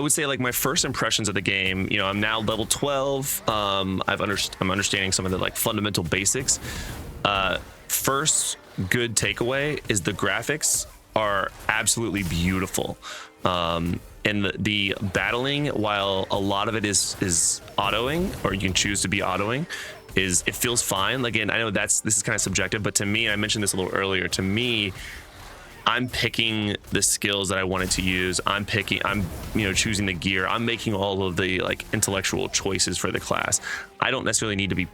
would say like my first impressions of the game, you know, I'm now level 12. I'm understanding some of the like fundamental basics. First good takeaway is the graphics are absolutely beautiful. And the battling, while a lot of it is autoing, or you can choose to be autoing, it feels fine. Again, I know this is kind of subjective, but to me, I mentioned this a little earlier, to me, I'm picking the skills that I wanted to use. I'm choosing the gear. I'm making all of the like intellectual choices for the class. I don't necessarily need to be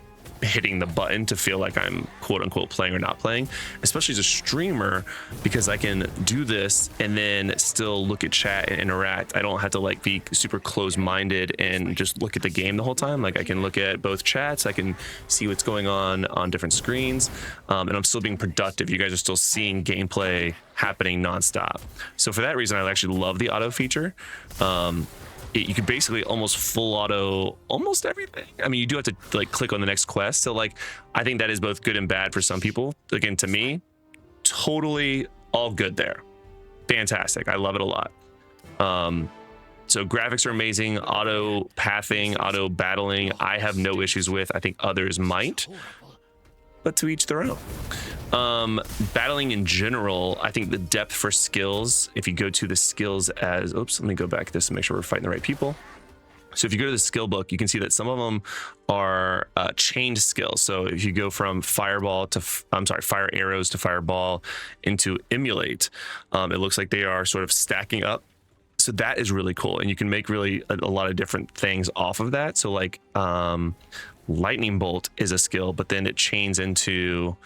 hitting the button to feel like I'm quote unquote playing or not playing, especially as a streamer, because I can do this and then still look at chat and interact. I don't have to like be super close-minded and just look at the game the whole time. Like I can look at both chats, I can see what's going on different screens, and I'm still being productive. You guys are still seeing gameplay happening nonstop. So for that reason, I actually love the auto feature. You could basically almost full auto almost everything. I mean, you do have to like click on the next quest. So like, I think that is both good and bad for some people. Again, to me, totally all good there. Fantastic. I love it a lot. So graphics are amazing. Auto pathing, auto battling, I have no issues with. I think others might, but to each their own. Battling in general, I think the depth for skills, if you go to the skills as, let me go back this to make sure we're fighting the right people. So if you go to the skill book, you can see that some of them are chained skills. So if you go from fire arrows to fireball into emulate, it looks like they are sort of stacking up. So that is really cool. And you can make really a lot of different things off of that. So like lightning bolt is a skill, but then it chains into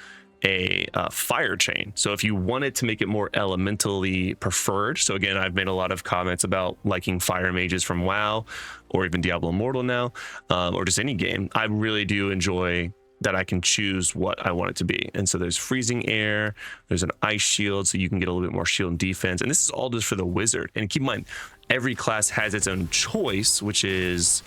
a fire chain. So if you wanted to make it more elementally preferred, so again, I've made a lot of comments about liking fire mages from WoW or even Diablo Immortal now, or just any game. I really do enjoy that I can choose what I want it to be. And so there's freezing air, there's an ice shield, so you can get a little bit more shield and defense. And this is all just for the wizard. And keep in mind, every class has its own choice, which is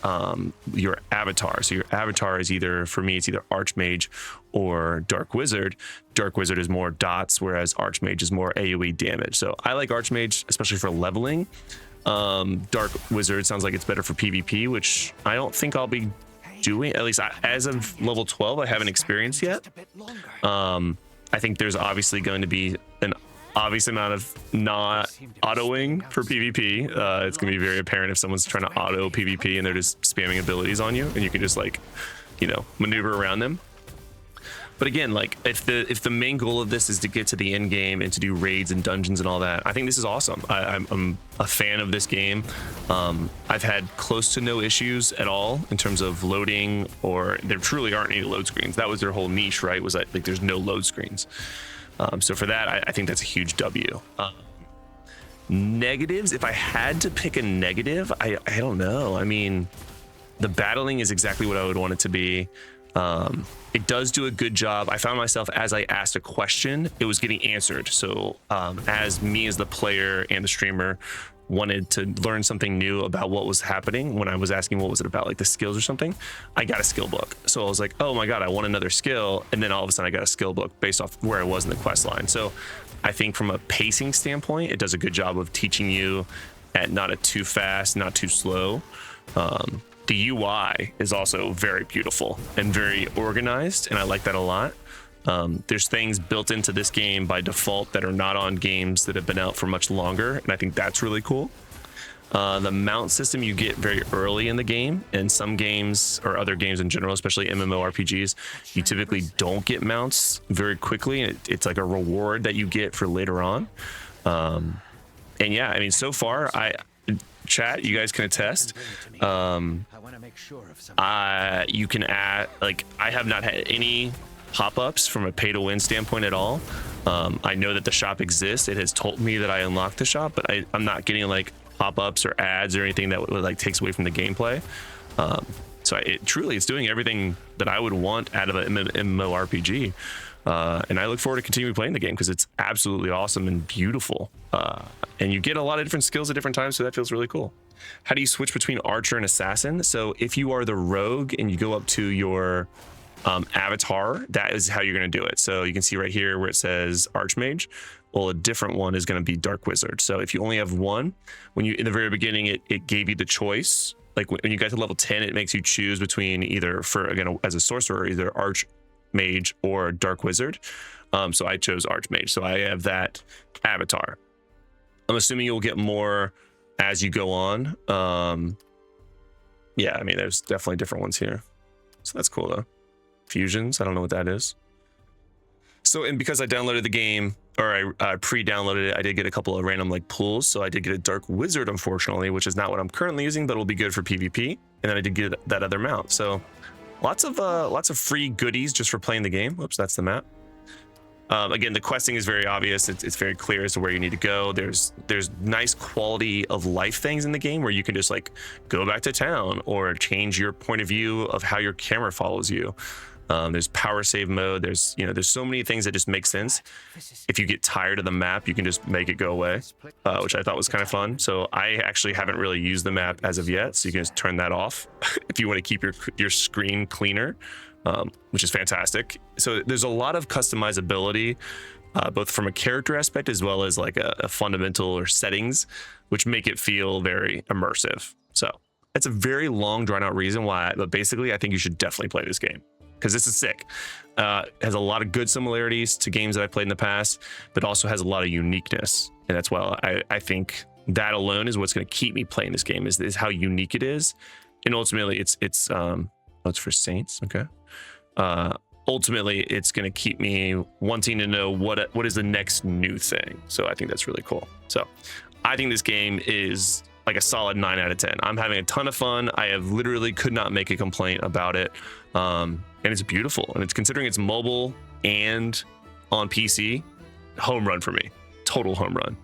your avatar. So your avatar is either, for me, it's either Archmage or Dark Wizard. Dark Wizard is more dots, whereas Archmage is more AoE damage. So I like Archmage, especially for leveling. Dark Wizard sounds like it's better for PvP, which I don't think I'll be doing, at least as of level 12. I haven't experienced yet. I think there's obviously going to be an obvious amount of not autoing for PvP. It's going to be very apparent if someone's trying to auto PvP and they're just spamming abilities on you, and you can just like, maneuver around them. But again, like if the main goal of this is to get to the end game and to do raids and dungeons and all that, I think this is awesome. I'm a fan of this game. I've had close to no issues at all in terms of loading, or there truly aren't any load screens. That was their whole niche, right? Was that like there's no load screens. So for that, I think that's a huge W. Negatives, if I had to pick a negative, I don't know. I mean, the battling is exactly what I would want it to be. It does do a good job. I found myself, as I asked a question, it was getting answered. So as the player and the streamer wanted to learn something new about what was happening, when I was asking what was it about, like the skills or something, I got a skill book. So I was like, oh my God, I want another skill. And then all of a sudden I got a skill book based off where I was in the quest line. So I think from a pacing standpoint, it does a good job of teaching you at not a too fast, not too slow. The UI is also very beautiful and very organized, and I like that a lot. There's things built into this game by default that are not on games that have been out for much longer, and I think that's really cool. The mount system you get very early in the game, and some games, or other games in general, especially MMORPGs, you typically don't get mounts very quickly, and it's like a reward that you get for later on. And yeah, I mean, so far, chat, you guys can attest. You can add, like, I have not had any pop-ups from a pay-to-win standpoint at all. I know that the shop exists. It has told me that I unlocked the shop, but I'm not getting like pop-ups or ads or anything that like takes away from the gameplay. So it truly is doing everything that I would want out of an MMORPG. And I look forward to continuing playing the game because it's absolutely awesome and beautiful. And you get a lot of different skills at different times, so that feels really cool. How do you switch between archer and assassin? So if you are the rogue and you go up to your avatar, that is how you're going to do it. So you can see right here where it says Archmage. Well, a different one is going to be Dark Wizard. So if you only have one, when you in the very beginning, it gave you the choice. Like when you got to level 10, it makes you choose between either, for again as a sorcerer, either Archmage or Dark Wizard. So I chose Archmage. So I have that avatar. I'm assuming you'll get more as you go on. Yeah, I mean, there's definitely different ones here. So that's cool though. Fusions, I don't know what that is. So, and because I downloaded the game, or I pre-downloaded it, I did get a couple of random like pulls. So I did get a Dark Wizard, unfortunately, which is not what I'm currently using, but it'll be good for PvP. And then I did get that other mount. So lots of free goodies just for playing the game. Whoops, that's the map. Again, the questing is very obvious. It's very clear as to where you need to go. There's nice quality of life things in the game where you can just like go back to town or change your point of view of how your camera follows you. There's power save mode. There's so many things that just make sense. If you get tired of the map, you can just make it go away, which I thought was kind of fun. So I actually haven't really used the map as of yet. So you can just turn that off if you want to keep your screen cleaner, which is fantastic. So there's a lot of customizability, both from a character aspect as well as like a fundamental or settings, which make it feel very immersive. So it's a very long drawn out reason why, but basically I think you should definitely play this game, because this is sick. It has a lot of good similarities to games that I've played in the past, but also has a lot of uniqueness. And that's why I think that alone is what's going to keep me playing this game, is how unique it is. And ultimately it's for Saints. Okay. Ultimately it's going to keep me wanting to know what is the next new thing. So I think that's really cool. So I think this game is like a solid 9 out of 10. I'm having a ton of fun. I have literally could not make a complaint about it. And it's beautiful, and it's, considering it's mobile and on PC, home run for me, total home run.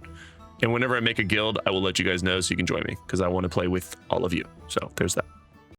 And whenever I make a guild, I will let you guys know so you can join me, because I want to play with all of you. So there's that.